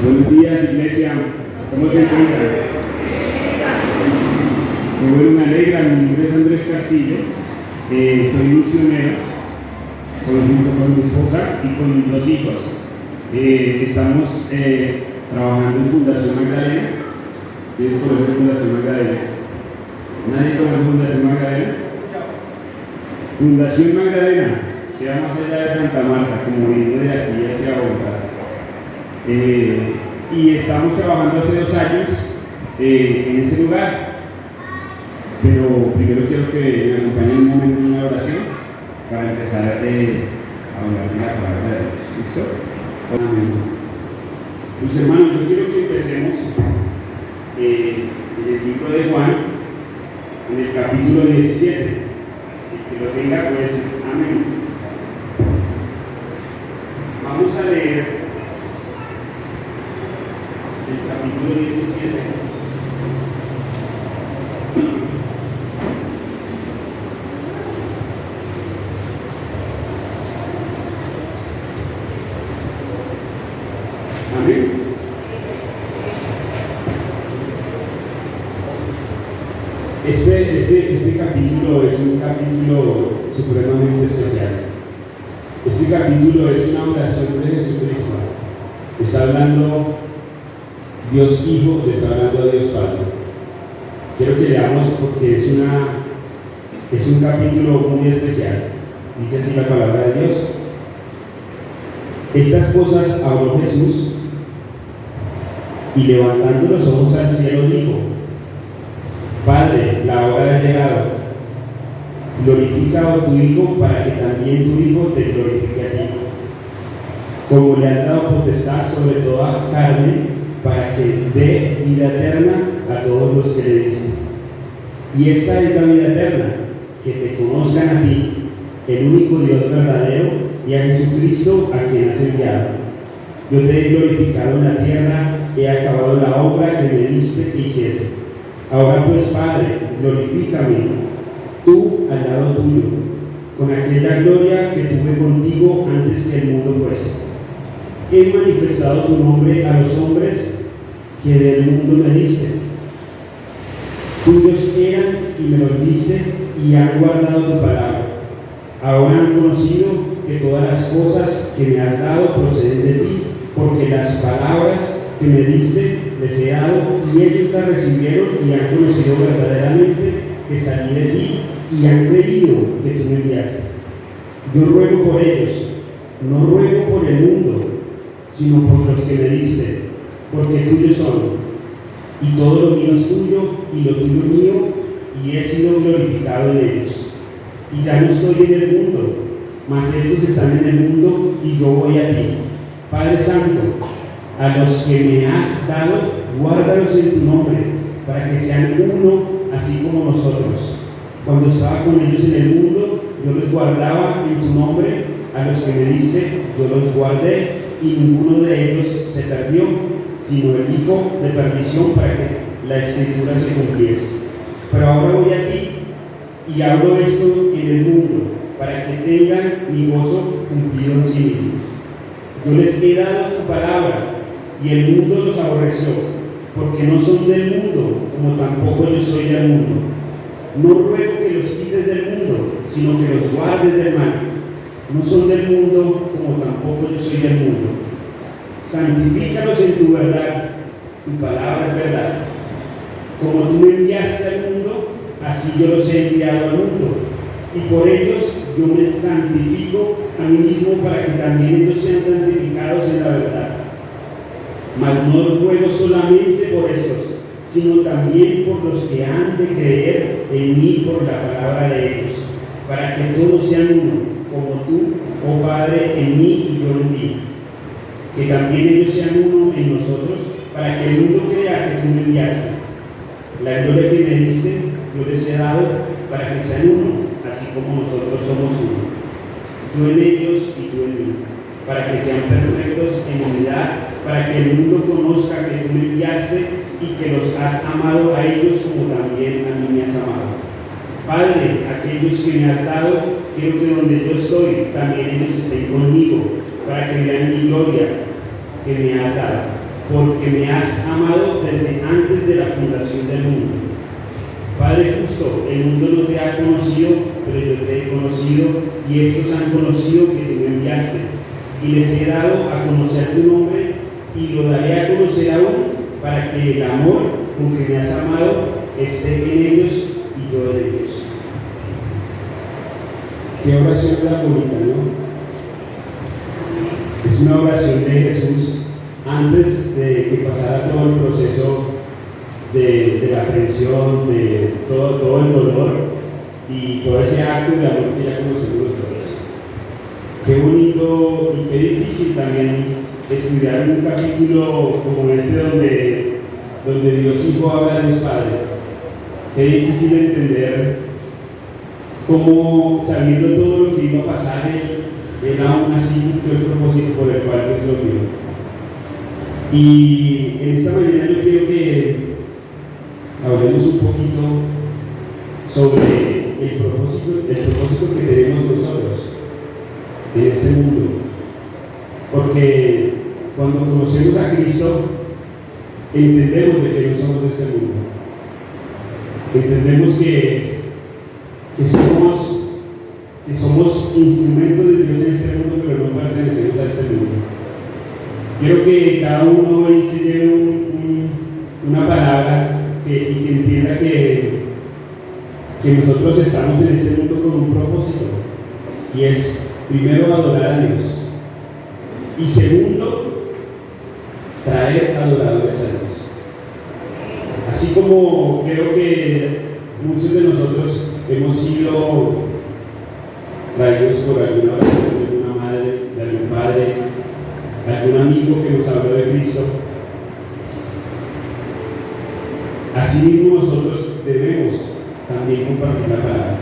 Buenos días, iglesia. ¿Cómo se encuentran? Muy bueno, me alegra. Mi nombre es Andrés Castillo. Soy misionero junto con mi esposa y con mis dos hijos. Estamos trabajando en Fundación Magdalena. ¿Quieres conocer Fundación Magdalena? ¿Nadie conoce Fundación Magdalena? Fundación Magdalena queda más allá de Santa Marta, como viniendo de aquí hacia Bogotá. Y estamos trabajando hace 2 años en ese lugar. Pero primero quiero que me acompañen un momento en una oración para empezar a hablar de la palabra de Dios. ¿Listo? Amén. Pues hermanos, yo quiero que empecemos en el libro de Juan, en el capítulo 17. El que lo tenga puede decir amén. Vamos a leer el capítulo 17. Amén. Este capítulo es un capítulo supremamente especial. Este capítulo es una oración de Jesucristo. Está hablando Dios Hijo, está hablando Dios Padre. Quiero que leamos porque es un capítulo muy especial. Dice así la palabra de Dios. Estas cosas habló Jesús y levantando los ojos al cielo dijo: Padre, la hora ha llegado. Glorifica a tu Hijo para que también tu Hijo te glorifique a ti. Como le has dado potestad sobre toda carne, para que dé vida eterna a todos los que le diste. Y esta es la vida eterna, que te conozcan a ti, el único Dios verdadero, y a Jesucristo a quien has enviado. Yo te he glorificado en la tierra, he acabado la obra que me diste que hiciese. Ahora pues, Padre, glorifícame tú al lado tuyo, con aquella gloria que tuve contigo antes que el mundo fuese. He manifestado tu nombre a los hombres que del mundo me diste. Tuyos eran y me los diste y han guardado tu palabra. Ahora han conocido que todas las cosas que me has dado proceden de ti, porque las palabras que me diste les he dado y ellos las recibieron y han conocido verdaderamente que salí de ti y han creído que tú me enviaste. Yo ruego por ellos, no ruego por el mundo, sino por los que me diste, porque tuyos son, y todo lo mío es tuyo, y lo tuyo mío, y he sido glorificado en ellos. Y ya no estoy en el mundo, mas estos están en el mundo, y yo voy a ti. Padre Santo, a los que me has dado, guárdalos en tu nombre, para que sean uno, así como nosotros. Cuando estaba con ellos en el mundo, yo los guardaba en tu nombre, a los que me diste, yo los guardé, y ninguno de ellos se perdió, sino el hijo de perdición, para que la escritura se cumpliese. Pero ahora voy a ti y hablo esto en el mundo, para que tengan mi gozo cumplido en sí mismos. Yo les he dado tu palabra y el mundo los aborreció, porque no son del mundo, como tampoco yo soy del mundo. No ruego que los quites del mundo, sino que los guardes del mal. No son del mundo, como tampoco yo soy del mundo. Santifícalos en tu verdad, tu palabra es verdad. Como tú me enviaste al mundo, así yo los he enviado al mundo. Y por ellos yo me santifico a mí mismo, para que también ellos sean santificados en la verdad. Mas no ruego solamente por estos, sino también por los que han de creer en mí por la palabra de ellos, para que todos sean uno, como tú, oh Padre, en mí y yo en ti. Que también ellos sean uno en nosotros, para que el mundo crea que tú me enviaste. La gloria que me diste, yo les he dado, para que sean uno, así como nosotros somos uno. Yo en ellos y tú en mí, para que sean perfectos en unidad, para que el mundo conozca que tú me enviaste y que los has amado a ellos como también a mí me has amado. Padre, aquellos que me has dado, quiero que donde yo estoy, también ellos estén conmigo, para que vean mi gloria que me has dado, porque me has amado desde antes de la fundación del mundo. Padre justo, el mundo no te ha conocido, pero yo te he conocido, y estos han conocido que tú me enviaste. Y les he dado a conocer tu nombre, y lo daré a conocer aún, para que el amor con que me has amado esté en ellos y yo en ellos. Qué oración tan bonita, ¿no? Es una oración de Jesús antes de que pasara todo el proceso de la aprehensión, de todo el dolor y todo ese acto de amor que ya conocemos nosotros. Qué bonito y qué difícil también estudiar un capítulo como este donde Dios Hijo habla de Dios Padre. Qué difícil entender cómo, sabiendo todo lo que iba a pasar, Él aún así cumplió el propósito por el cual Dios lo vio. Y en esta mañana yo quiero que hablemos un poquito sobre el propósito que tenemos nosotros en este mundo. Porque cuando conocemos a Cristo, entendemos de que no somos de este mundo. Entendemos que somos instrumentos de Dios en este mundo, pero no pertenecemos a este mundo. Quiero que cada uno hoy se lleve una palabra y que entienda que nosotros estamos en este mundo con un propósito, y es primero adorar a Dios, y segundo traer adoradores a Dios. Así como creo que muchos de nosotros hemos sido traídos por alguna oración de alguna madre, de algún padre, de algún amigo que nos habló de Cristo, asimismo nosotros debemos también compartir la palabra.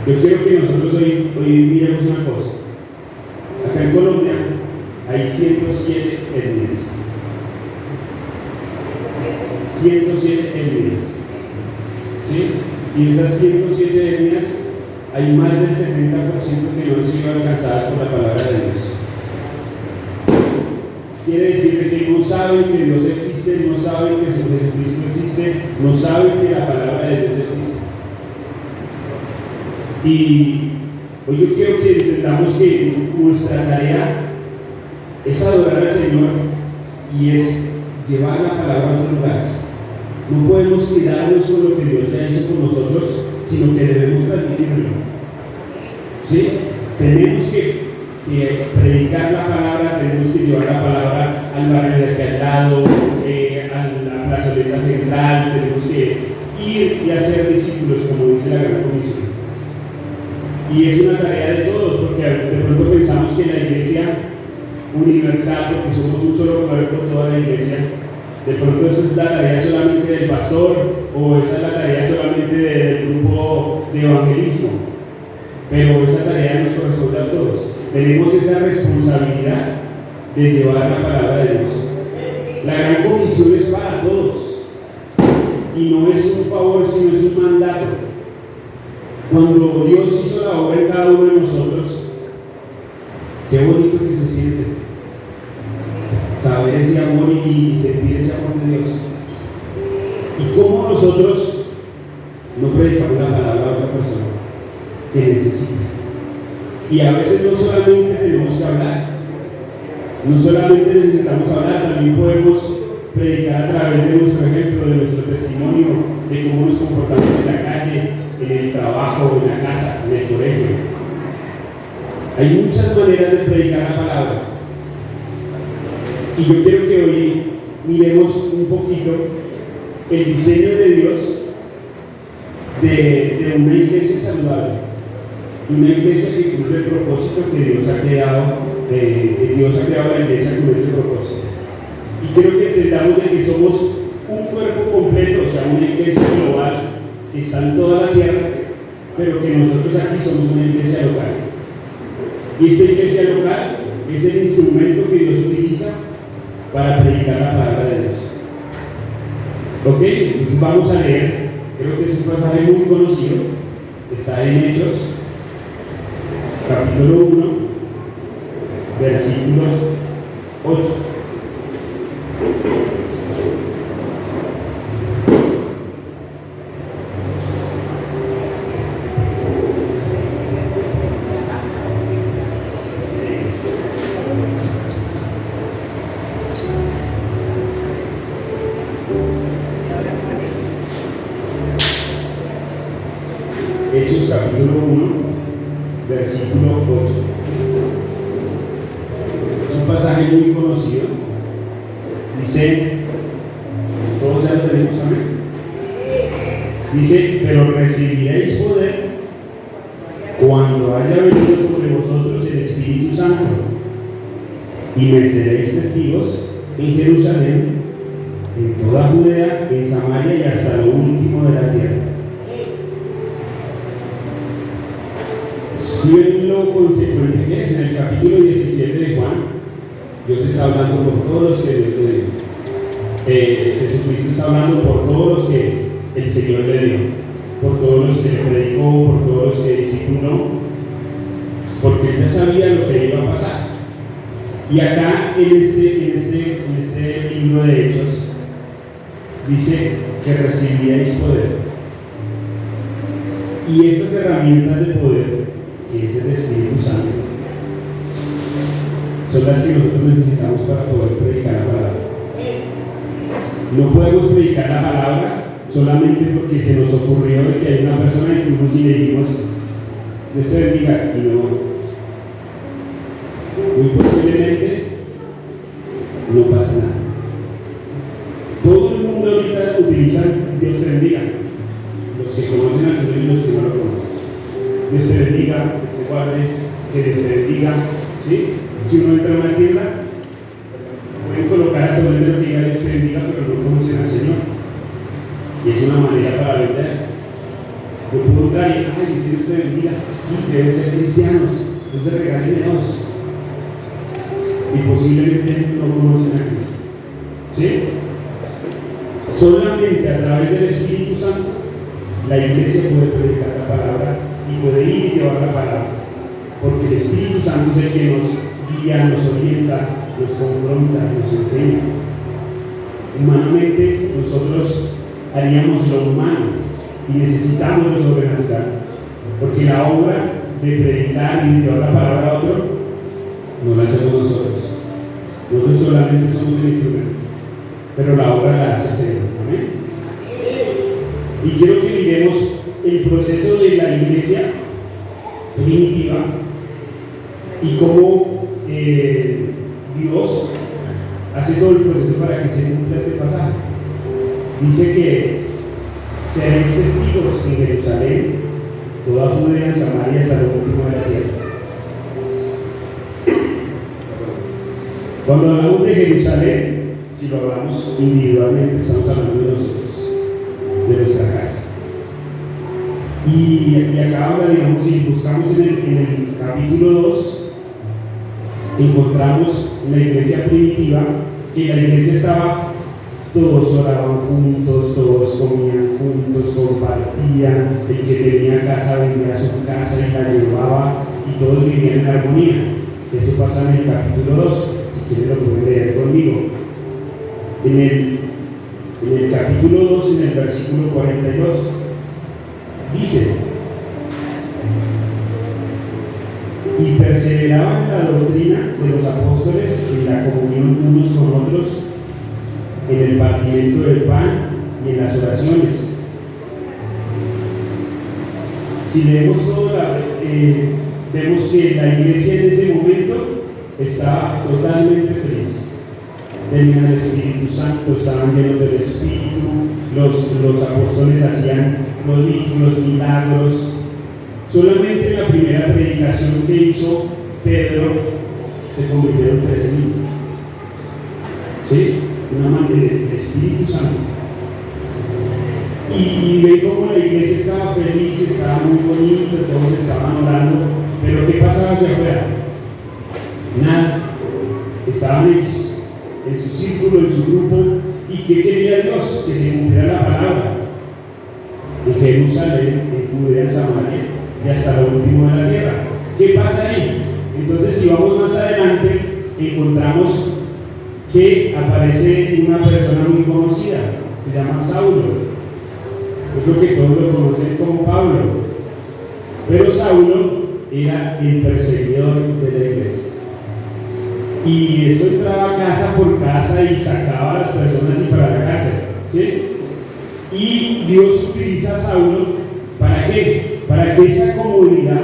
Yo quiero que nosotros hoy miremos una cosa. Acá en Colombia hay 107 etnias. 107 etnias. ¿Sí? Y de esas 107 etnias hay más del 70% que no han sido alcanzadas por la palabra de Dios. Quiere decir que no saben que Dios existe, no saben que Jesucristo existe, no saben que la palabra de Dios existe. Y hoy yo quiero que entendamos que nuestra tarea es adorar al Señor y es llevar la palabra a otros lugares. No podemos quedarnos con lo que Dios ya hizo con nosotros, sino que debemos transmitirlo. ¿Sí? Tenemos que predicar la palabra, tenemos que llevar la palabra al barrio de aquí al lado, a la plazoleta central, tenemos que ir y hacer discípulos, como dice la Gran Comisión. Y es una tarea de todos, porque de pronto pensamos que la iglesia universal, porque somos un solo cuerpo, toda la iglesia, de pronto esa es la tarea solamente del pastor, o esa es la tarea solamente del grupo de evangelismo, pero esa tarea nos corresponde a todos. Tenemos esa responsabilidad de llevar la palabra de Dios. La Gran Comisión es para todos, y no es un favor, sino es un mandato. Cuando Dios hizo la obra en cada uno de nosotros, qué bonito que se siente saber ese amor y sentir ese amor de Dios. Y cómo nosotros no predicamos la palabra a otra persona que necesita. Y a veces no solamente tenemos que hablar, no solamente necesitamos hablar, también podemos predicar a través de nuestro ejemplo, de nuestro testimonio, de cómo nos comportamos en la calle, en el trabajo, en la casa, en el colegio. Hay muchas maneras de predicar la palabra. Y yo quiero que hoy miremos un poquito el diseño de Dios de una iglesia saludable, una iglesia que cumple el propósito que Dios ha creado. Dios ha creado la iglesia con ese propósito. Y quiero que entendamos de que somos un cuerpo completo, o sea, una iglesia global que está en toda la tierra, pero que nosotros aquí somos una iglesia local. Y esta iglesia local es el instrumento que Dios utiliza para predicar la palabra de Dios. Ok, entonces vamos a leer, creo que es un pasaje muy conocido, está en Hechos, capítulo 1, versículos 8. capítulo 1, versículo 8. Es un pasaje muy conocido. Dice, todos ya lo tenemos, amén. Dice, pero recibiréis poder cuando haya venido sobre vosotros el Espíritu Santo, y me seréis testigos en Jerusalén, en toda Judea, en Samaria y hasta lo último de la tierra. Siendo consecuente, que es en el capítulo 17 de Juan, Dios está hablando por todos los que Dios le dio. Jesucristo está hablando por todos los que el Señor le dio, por todos los que le predicó, por todos los que discipuló, porque él ya sabía lo que iba a pasar. Y acá en este libro de Hechos dice que recibiríais poder. Y estas herramientas de poder, que es el Espíritu Santo, son las que nosotros necesitamos para poder predicar la palabra. No podemos predicar la palabra solamente porque se nos ocurrió de que hay una persona que fuimos y le dijimos, Dios te bendiga, y no. Muy posiblemente no pasa nada. Todo el mundo ahorita utiliza Dios te bendiga. Los que conocen al Señor y los que no lo conocen. Dios te bendiga, que te guarde, que Dios te bendiga. ¿Sí? Si uno entra a una tienda, pueden colocar hasta el letrero que diga Dios te bendiga, pero no conocen al Señor. Y es una manera para vender. Yo puedo entrar y, ay, si Dios te bendiga, y deben ser cristianos, entonces regálenos. Y posiblemente no conocen a Cristo. ¿Sí? Solamente a través del Espíritu Santo la iglesia puede predicar la palabra y puede ir y llevar la palabra, porque el Espíritu Santo es el que nos guía, nos orienta, nos confronta, nos enseña. Humanamente nosotros haríamos lo humano y necesitamos lo sobrenatural, porque la obra de predicar y de llevar la palabra a otro no la hacemos nosotros. Nosotros solamente somos el instrumento, pero la obra la hace el Señor. Amén. Y quiero que miremos el proceso de la iglesia primitiva y cómo Dios hace todo el proceso para que se cumpla este pasaje. Dice que seréis testigos en Jerusalén, toda Judea, en Samaria, hasta lo último de la tierra. Cuando hablamos de Jerusalén, si lo hablamos individualmente, estamos hablando de nosotros, de nuestra casa. Y acá ahora, digamos, si buscamos en el capítulo 2, encontramos la iglesia primitiva, que la iglesia estaba, todos oraban juntos, todos comían juntos, compartían, el que tenía casa vendía su casa y la llevaba, y todos vivían en armonía. Eso pasa en el capítulo 2. Si quieren lo pueden leer conmigo. En el capítulo 2, en el versículo 42, dice: y perseveraban en la doctrina de los apóstoles, en la comunión unos con otros, en el partimiento del pan y en las oraciones. Si leemos todo, vemos que la iglesia en ese momento estaba totalmente feliz. Tenían el Espíritu Santo, estaban llenos del Espíritu, los apóstoles hacían prodigios, milagros. Solamente en la primera predicación que hizo Pedro se convirtieron 3.000. ¿Sí? Una manera del Espíritu Santo. Y ve cómo la iglesia estaba feliz, estaba muy bonita, todos estaban orando, pero ¿qué pasaba hacia afuera? Nada. Estaban ellos en su círculo, en su grupo. ¿Y qué quería Dios? Que se cumpliera la palabra en Jerusalén, en Judea, en Samaria y hasta lo último de la tierra. ¿Qué pasa ahí? Entonces, si vamos más adelante, encontramos que aparece una persona muy conocida, se llama Saulo. Yo creo que todos lo conocen como Pablo, pero Saulo era el perseguidor de la iglesia. Y eso entraba casa por casa y sacaba a las personas y para la cárcel, ¿sí? Y Dios utiliza a Saulo, ¿para qué? Para para que esa comodidad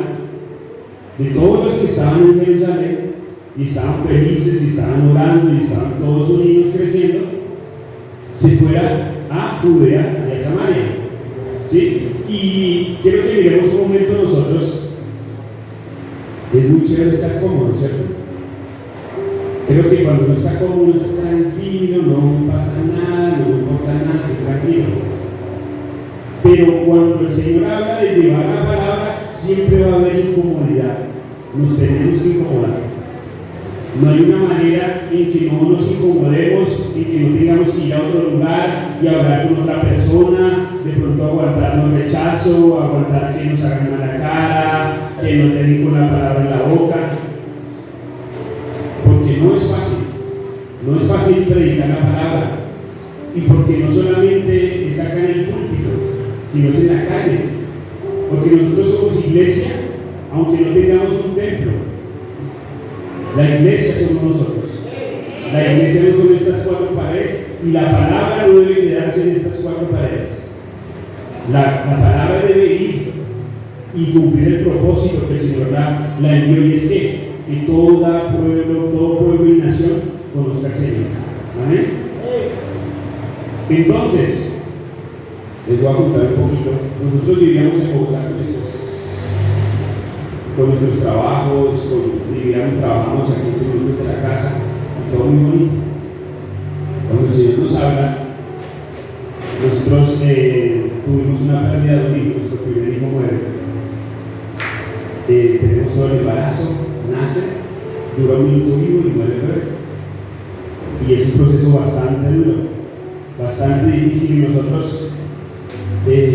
de todos los que estaban en Jerusalén y estaban felices y estaban orando y estaban todos unidos creciendo, se fuera a Judea y a Samaria. ¿Sí? Y quiero que miremos un momento nosotros. Es muy chévere estar cómodo, ¿cierto? Creo que cuando uno está cómodo, uno está tranquilo, no pasa nada, no importa nada, está tranquilo. Pero cuando el Señor habla de llevar la palabra, siempre va a haber incomodidad. Nos tenemos que incomodar. No hay una manera en que no nos incomodemos, en que no tengamos que ir a otro lugar y hablar con otra persona, de pronto aguantarnos rechazo, aguantar que nos hagan mala cara, que nos den con la palabra en la boca. Porque no es fácil predicar la palabra. Y porque no solamente es acá en el púlpito, sino es en la calle. Porque nosotros somos iglesia, aunque no tengamos un templo. La iglesia somos nosotros. La iglesia no son estas cuatro paredes y la palabra no debe quedarse en estas cuatro paredes. La palabra debe ir y cumplir el propósito que el Señor la envió, y es que todo pueblo y nación conozca al Señor. ¿Amén? Entonces, les voy a contar un poquito. Nosotros vivíamos en Bogotá con nuestros trabajos, trabajamos a 15 minutos de la casa, y todo muy bonito. Cuando el Señor nos habla, nosotros tuvimos una pérdida de un hijo, nuestro primer hijo muere. Tenemos todo el embarazo, nace, dura un minuto vivo y muere el bebé. Y es un proceso bastante duro, bastante difícil, y nosotros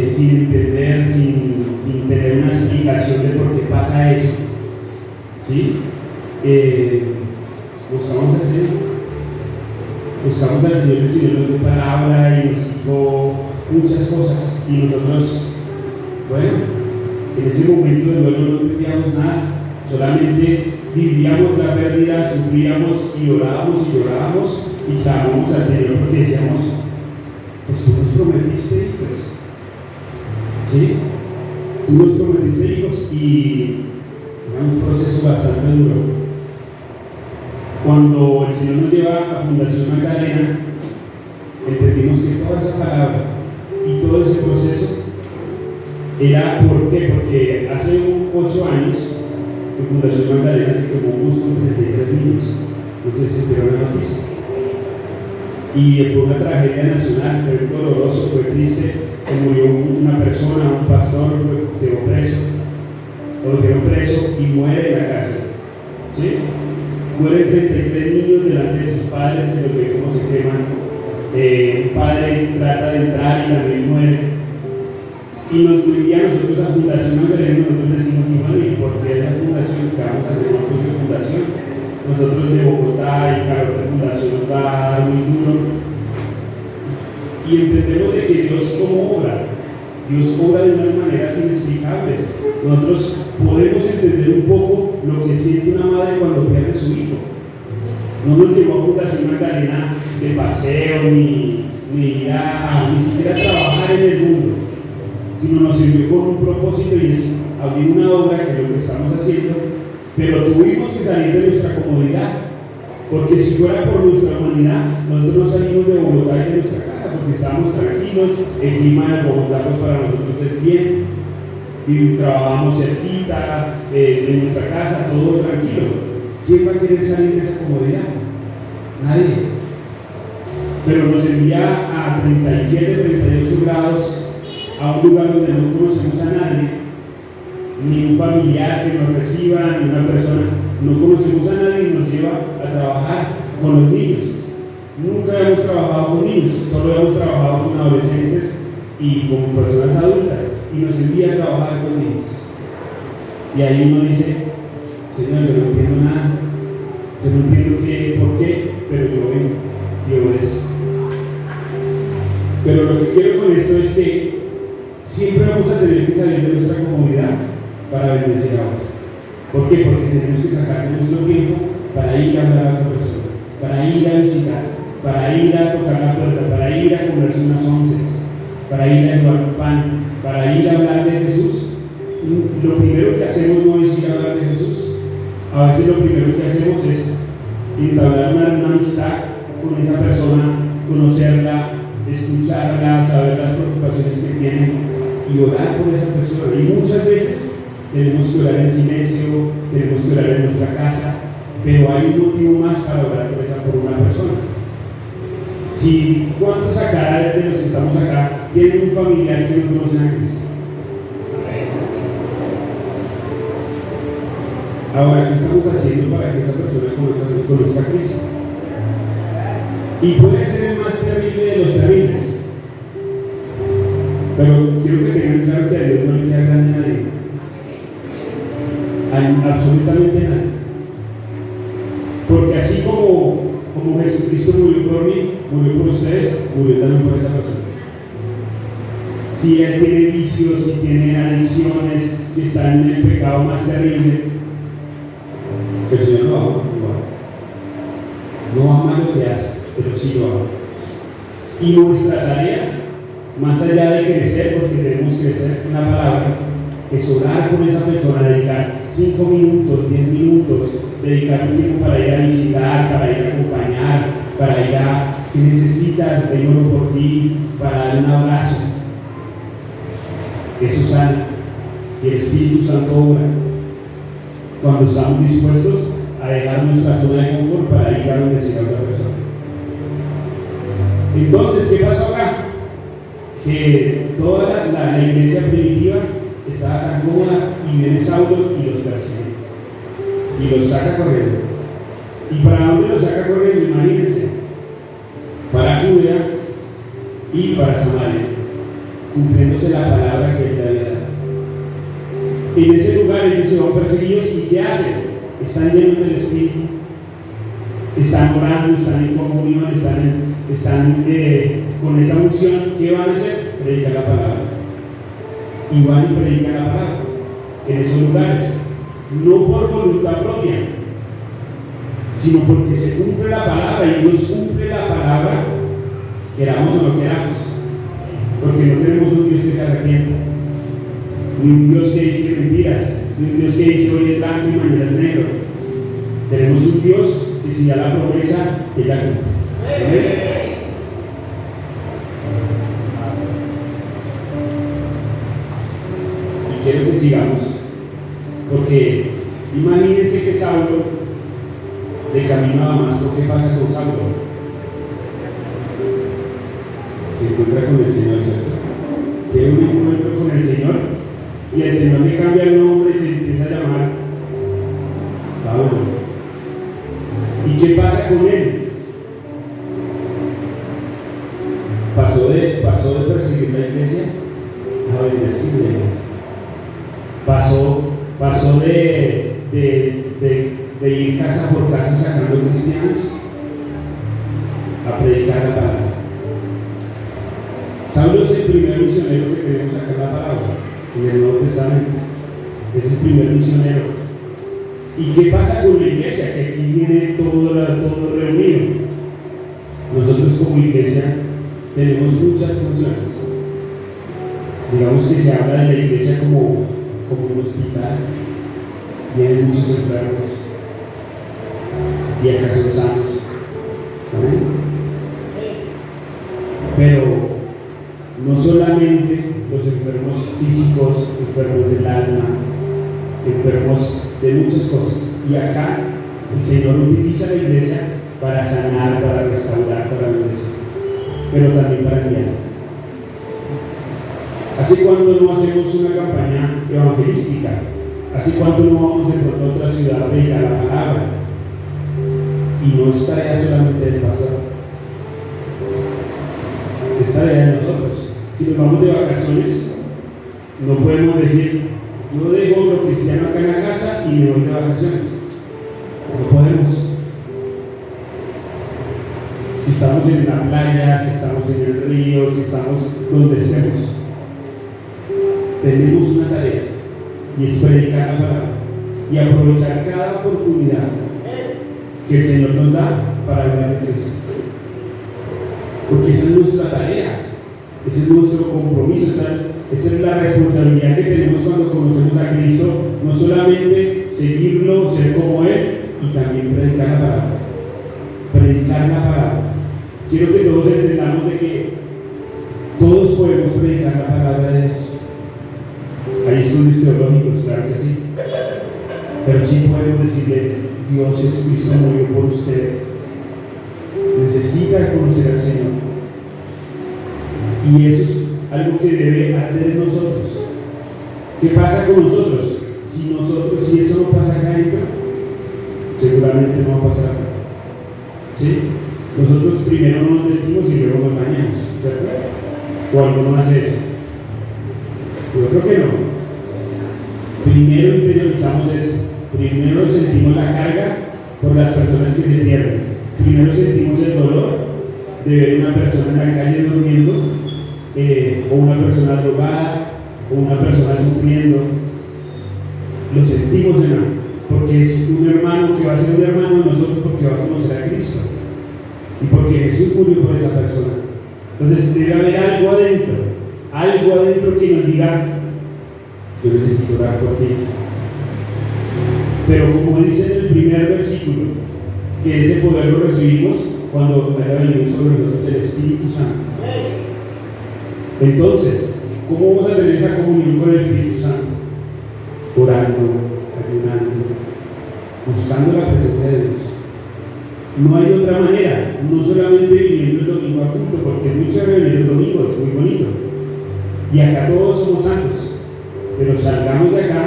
sin entender, sin tener una explicación de por qué pasa eso, ¿sí? Buscamos al Señor, el Señor nos dio palabra y nos dijo muchas cosas, y nosotros, bueno, en ese momento de duelo no entendíamos nada, solamente vivíamos la pérdida, sufríamos y orábamos y clamamos al Señor porque decíamos, pues tú nos prometiste hijos, ¿sí? Tú nos prometiste hijos, y era un proceso bastante duro. Cuando el Señor nos lleva a Fundación Magdalena, entendimos que toda esa palabra y todo ese proceso era, ¿por qué? Porque hace 8 años en Fundación Magdalena se quemó un bus con 33 niños. No sé si supieron la noticia. Y fue una tragedia nacional, fue doloroso, fue triste. Se murió una persona, un pastor, quedó preso, lo metieron preso y muere en la cárcel. ¿Sí? Mueren 33 niños delante de sus padres, se los ve cómo se queman. Un padre trata de entrar y también muere. Y nos envía a nosotros a Fundación Magdalena, y nosotros decimos, ¿y por qué la fundación? ¿Qué vamos a hacer nosotros de fundación? Nosotros de Bogotá, y claro, la fundación nos va a dar muy duro. Y entendemos de que Dios obra de unas maneras inexplicables. Nosotros podemos entender un poco lo que siente una madre cuando pierde a su hijo. No nos llevó a Fundación Magdalena de paseo, ni siquiera a trabajar en el mundo, sino nos sirvió con un propósito, y es abrir una obra, que es lo que estamos haciendo, pero tuvimos que salir de nuestra comodidad, porque si fuera por nuestra humanidad, nosotros no salimos de Bogotá y de nuestra casa, porque estábamos tranquilos, el clima de Bogotá pues para nosotros es bien, y trabajamos cerquita de nuestra casa, todo tranquilo. ¿Quién va a querer salir de esa comodidad? Nadie. Pero nos envía a 37, 38 grados, a un lugar donde no conocemos a nadie, ni un familiar que nos reciba, ni una persona, no conocemos a nadie, y nos lleva a trabajar con los niños. Nunca hemos trabajado con niños, solo hemos trabajado con adolescentes y con personas adultas, y nos envía a trabajar con niños. Y ahí uno dice, Señor, yo no entiendo nada, yo no entiendo por qué, pero yo vengo y obedezco. Pero lo que quiero con esto es que siempre vamos a tener que salir de nuestra comodidad para bendecir a otros. ¿Por qué? Porque tenemos que sacar de nuestro tiempo para ir a hablar a otra persona, para ir a visitar, para ir a tocar la puerta, para ir a comerse unas onces, para ir a llevar un pan, para ir a hablar de Jesús. lo primero que hacemos no es ir a hablar de Jesús. A veces lo primero que hacemos es entablar una amistad con esa persona, conocerla, escucharla, saber las preocupaciones que tiene y orar por esa persona. Y muchas veces tenemos que orar en silencio, tenemos que orar en nuestra casa, pero hay un motivo más para orar por una persona. Si ¿cuántos acá de los que estamos acá tienen un familiar que no conocen a Cristo? Ahora, ¿qué estamos haciendo para que esa persona conozca a Cristo? Y puede ser el más terrible de los terribles, pero quiero que tengan claro que a Dios no le queda grande a nadie, absolutamente nadie, porque así como Jesucristo murió por mí, murió por ustedes, murió también por esa persona. Si él tiene vicios, si tiene adicciones, si está en el pecado más terrible, el Señor lo ama igual. No ama lo que hace, pero sí lo ama. Y nuestra tarea, más allá de crecer, porque tenemos que crecer en la palabra, es orar por esa persona, dedicar 5 minutos, 10 minutos, dedicar un tiempo para ir a visitar, para ir a acompañar, para ir a que necesitas, vengo por ti, para dar un abrazo. Eso sana y el Espíritu Santo obra cuando estamos dispuestos a dejar nuestra zona de confort para ir a bendecir a otra persona. Entonces, ¿qué pasó acá? Que toda la iglesia primitiva estaba tan cómoda y viene Saulo y los persigue y los saca corriendo. ¿Y para dónde los saca corriendo? Imagínense, para Judea y para Samaria, cumpliéndose la palabra que él te había dado. En ese lugar ellos se van perseguidos y ¿qué hacen? Están llenos del Espíritu, están orando, están en comunión, están con esa unción. ¿Qué van a hacer? Predicar la palabra. Y van y predican la palabra en esos lugares, no por voluntad propia, sino porque se cumple la palabra y Dios cumple la palabra, queramos o no queramos, porque no tenemos un Dios que se arrepienta, ni un Dios que dice mentiras, ni un Dios que dice hoy es blanco y mañana es negro. Tenemos un Dios que si da la promesa, que ya cumple. ¿Amén? Quiero que sigamos, porque imagínense que Saulo de camino a Damasco, ¿qué pasa con Saulo? Se encuentra con el Señor, ¿cierto? Tiene un encuentro con el Señor y el Señor le cambia el nombre y se empieza a llamar Pablo. ¿Y qué pasa con él? Pasó de perseguir la iglesia a bendecir la iglesia. Pasó de ir casa por casa sacando cristianos a predicar la palabra. Saulo es el primer misionero que tenemos acá en la palabra, en el Nuevo Testamento. Es el primer misionero. ¿Y qué pasa con la iglesia? Que aquí viene todo reunido. Nosotros como iglesia tenemos muchas funciones. Digamos que se habla de la iglesia como un hospital, vienen muchos enfermos y acaso sanos. ¿Amén? Pero no solamente los enfermos físicos, enfermos del alma, enfermos de muchas cosas. Y acá el Señor utiliza la iglesia para sanar, para restaurar, para bendecir, pero también para enviar. ¿Hace cuánto no hacemos una campaña evangelística? ¿Hace cuánto no vamos de pronto a otra ciudad a predicar la palabra? Y no es tarea solamente del pastor, es tarea de nosotros. Si nos vamos de vacaciones, no podemos decir, yo dejo lo cristiano acá en la casa y me voy de vacaciones. No podemos. Si estamos en la playa, si estamos en el río, si estamos donde estemos, tenemos una tarea y es predicar la palabra y aprovechar cada oportunidad que el Señor nos da para hablar de Cristo, porque esa es nuestra tarea, ese es nuestro compromiso, Esa es la responsabilidad que tenemos cuando conocemos a Cristo, no solamente seguirlo, ser como Él, y también predicar la palabra. Predicar la palabra. Quiero que todos entendamos de que todos podemos predicar la palabra de Dios. Hay estudios teológicos, claro que sí. Pero sí podemos decirle, Dios Jesucristo murió por usted. Necesita conocer al Señor. Y eso es algo que debe arder en nosotros. ¿Qué pasa con nosotros? Si eso no pasa acá adentro, seguramente no va a pasar acá. ¿Sí? Nosotros primero nos vestimos y luego nos bañamos, ¿cierto? ¿O alguno hace eso? Yo creo que no. Primero interiorizamos eso. Primero sentimos la carga por las personas que se pierden. Primero sentimos el dolor de ver una persona en la calle durmiendo, o una persona drogada, o una persona sufriendo. Lo sentimos, hermano, porque es un hermano que va a ser un hermano de nosotros porque va a conocer a Cristo y porque Jesús murió por esa persona. Entonces debe haber algo adentro que nos diga, yo necesito orar por ti. Pero como dice en el primer versículo, que ese poder lo recibimos cuando haya venido sobre nosotros el Espíritu Santo. Entonces, ¿cómo vamos a tener esa comunión con el Espíritu Santo? Orando, ayunando, buscando la presencia de Dios. No hay otra manera, no solamente viniendo el domingo a culto, porque muchos venir el domingo, es muy bonito. Y acá todos somos santos, pero salgamos de acá,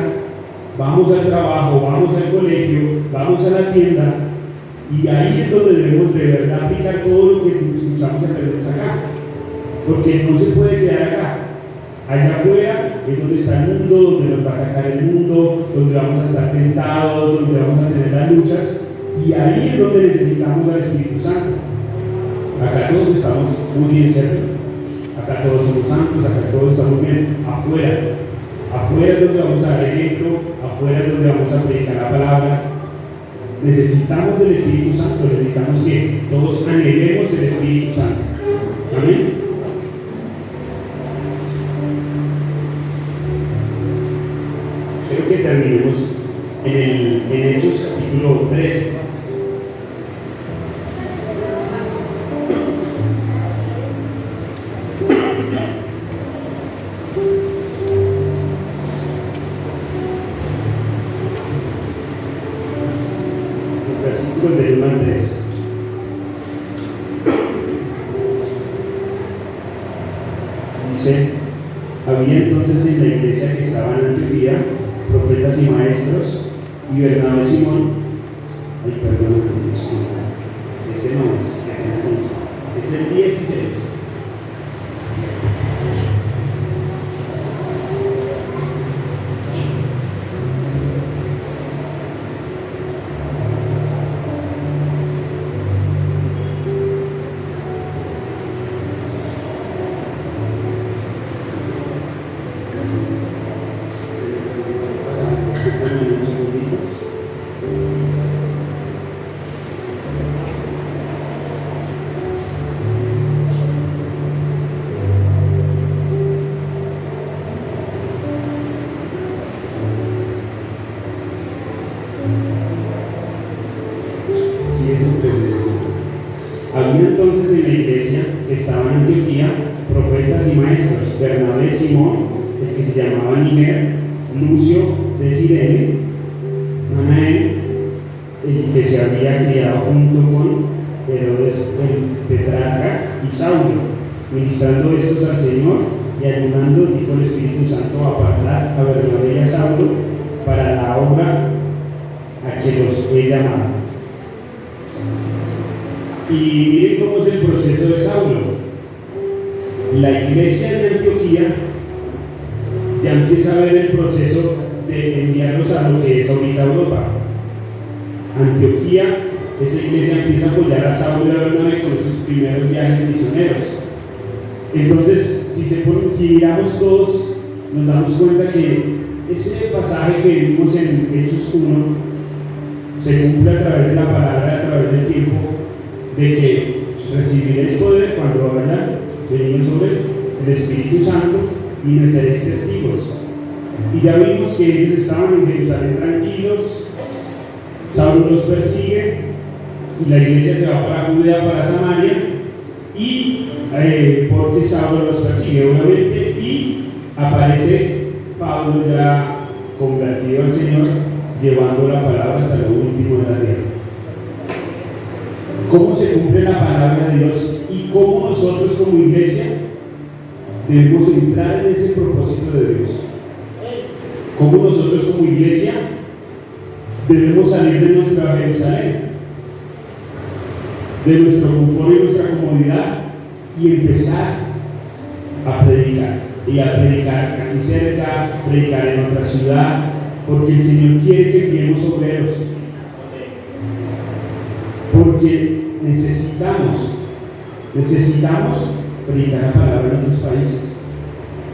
vamos al trabajo, vamos al colegio, vamos a la tienda, y ahí es donde debemos de verdad aplicar todo lo que escuchamos y aprendemos acá. Porque no se puede quedar acá. Allá afuera es donde está el mundo, donde nos va a atacar el mundo, donde vamos a estar tentados, donde vamos a tener las luchas, y ahí es donde necesitamos al Espíritu Santo. Acá todos estamos muy bien, ¿cierto? Acá todos somos santos, acá todos estamos bien. Afuera es donde vamos a dar ejemplo, afuera es donde vamos a predicar la palabra. Necesitamos del Espíritu Santo, necesitamos que todos anhelemos el Espíritu Santo. Amén. Quiero que terminemos en Hechos capítulo 13. Versículos del 1 al 3. Dice: había entonces en la iglesia que estaba en Antioquía profetas y maestros, y Bernabé Simón, ese no es el 16. Había entonces en la iglesia que estaba en Antioquía profetas y maestros: Bernabé Simón, el que se llamaba Níger, Lucio de Cirene, Manaén, el que se había criado junto con Herodes el Tetrarca, y Saulo. Ministrando estos al Señor y ayudando, dijo el Espíritu Santo, a apartar a Bernabé y a Saulo para la obra a que los he llamado. Y miren cómo es el proceso de Saulo. La iglesia de Antioquía ya empieza a ver el proceso de enviarlos a lo que es ahorita Europa. Antioquía, esa iglesia empieza a apoyar a Saulo y a Bernabé con sus primeros viajes misioneros. Entonces, si miramos todos, nos damos cuenta que ese pasaje que vimos en Hechos 1 se cumple a través de la palabra, a través del tiempo, de que recibiréis poder cuando vaya venido sobre el Espíritu Santo, y me seréis testigos. Y ya vimos que ellos estaban en Jerusalén tranquilos, Saulo los persigue, y la iglesia se va para Judea, para Samaria, y porque Saulo los persigue, obviamente, y aparece Pablo ya convertido al Señor, llevando la palabra hasta lo último de la tierra. ¿Cómo se cumple la palabra de Dios y cómo nosotros como iglesia debemos entrar en ese propósito de Dios? ¿Cómo nosotros como iglesia debemos salir de nuestra Jerusalén, de nuestro confort y nuestra comodidad, y empezar a predicar? Y a predicar aquí cerca, predicar en otra ciudad, porque el Señor quiere que enviemos obreros, porque necesitamos predicar la palabra en otros países,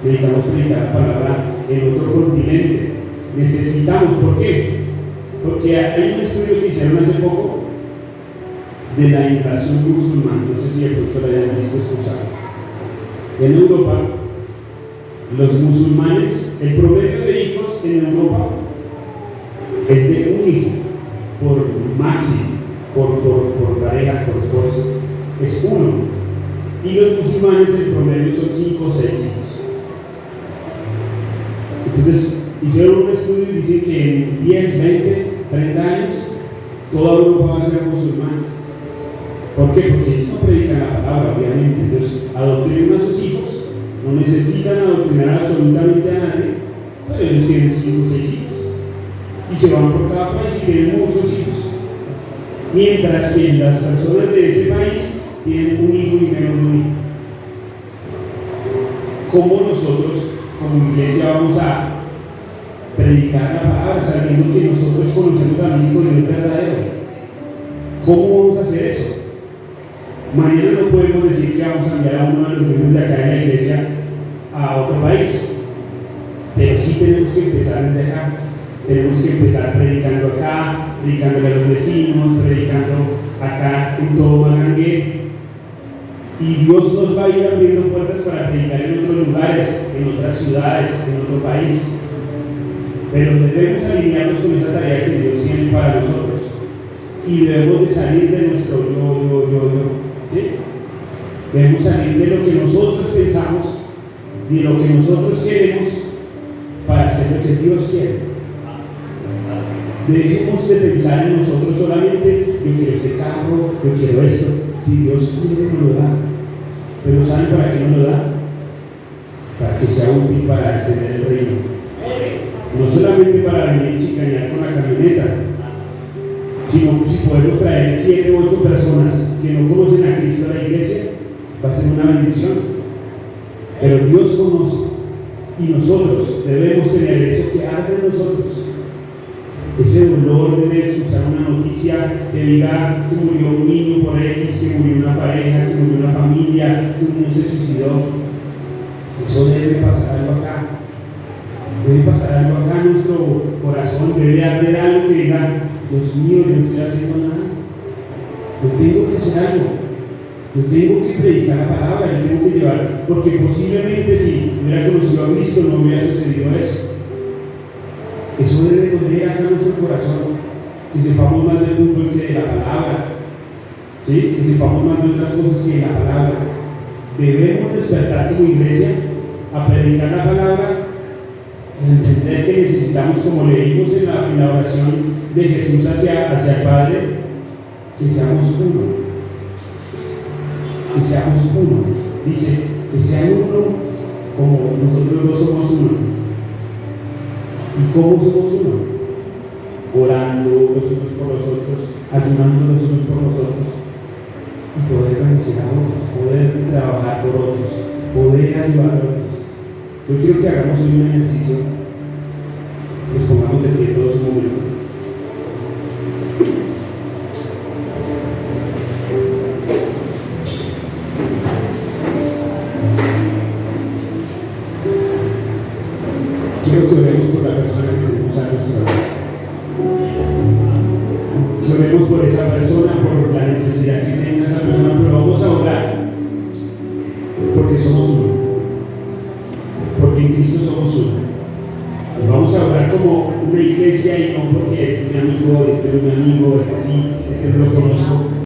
necesitamos predicar la palabra en otro continente, necesitamos. ¿Por qué? Porque hay un estudio que hicieron hace poco de la invasión musulmana, no sé si de pronto la hayan visto, escuchado. En Europa, los musulmanes, el promedio de hijos en Europa es de un hijo por máximo, por parejas, por esposos, es uno. Y los musulmanes el promedio son 5 o 6 hijos. Entonces hicieron un estudio y dicen que en 10, 20, 30 años toda Europa va a ser musulmana. ¿Por qué? Porque ellos no predican la palabra, obviamente. Entonces adoctrinan a sus hijos, no necesitan adoctrinar absolutamente a nadie, pero ellos tienen 5 o 6 hijos y se van por cada país y tienen muchos hijos, mientras que las personas de ese país tienen un hijo y menos de un hijo. ¿Cómo nosotros como iglesia vamos a predicar la palabra sabiendo que nosotros conocemos al único Dios verdadero? ¿Cómo vamos a hacer eso? Mañana no podemos decir que vamos a enviar a uno de los miembros de acá en la iglesia a otro país, pero sí tenemos que empezar desde acá. Tenemos que empezar predicando acá, predicando a los vecinos, predicando acá en todo Magangué. Y Dios nos va a ir abriendo puertas para predicar en otros lugares, en otras ciudades, en otro país. Pero debemos alinearnos con esa tarea que Dios tiene para nosotros. Y debemos de salir de nuestro yo. ¿Sí? Debemos salir de lo que nosotros pensamos, de lo que nosotros queremos, para hacer lo que Dios quiere. Dejemos de pensar en nosotros solamente: yo quiero este carro, yo quiero esto. Si Dios quiere, nos lo da. Pero ¿saben para qué nos lo da? Para que sea útil para extender el reino. No solamente para venir y chicanear con la camioneta, sino si podemos traer 7 u 8 personas que no conocen a Cristo a la iglesia, va a ser una bendición. Pero Dios conoce, y nosotros debemos tener eso que arde en nosotros, ese dolor de escuchar una noticia que diga que murió un niño por X, que murió una pareja, que murió una familia, que uno se suicidó. Eso debe pasar algo acá. Debe pasar algo acá en nuestro corazón, debe arder algo que diga: Dios mío, yo no estoy haciendo nada, yo tengo que hacer algo, yo tengo que predicar la palabra, yo tengo que llevar, porque posiblemente si hubiera conocido a Cristo no hubiera sucedido eso. Eso debe doler acá en nuestro corazón, que sepamos más del fútbol que de la palabra, ¿sí? Que sepamos más de otras cosas que de la palabra. Debemos despertar como iglesia a predicar la palabra, a entender que necesitamos, como leímos en la oración de Jesús hacia el Padre, que seamos uno. Que seamos uno. Dice que sean uno como nosotros dos somos uno. ¿Y cómo somos uno? Orando los unos por los otros, ayunando los unos por los otros, y poder bendecir a otros, poder trabajar por otros, poder ayudar a otros. Yo quiero que hagamos hoy un ejercicio, nos pongamos de pie todos un momento. Quiero que oremos por la persona que tenemos a nuestra lado. Que oremos por esa persona, por la necesidad que tenga esa persona, pero vamos a orar porque somos uno. Porque vamos a orar como una iglesia y no porque este es mi amigo, este no es mi amigo, este sí, este no lo conozco.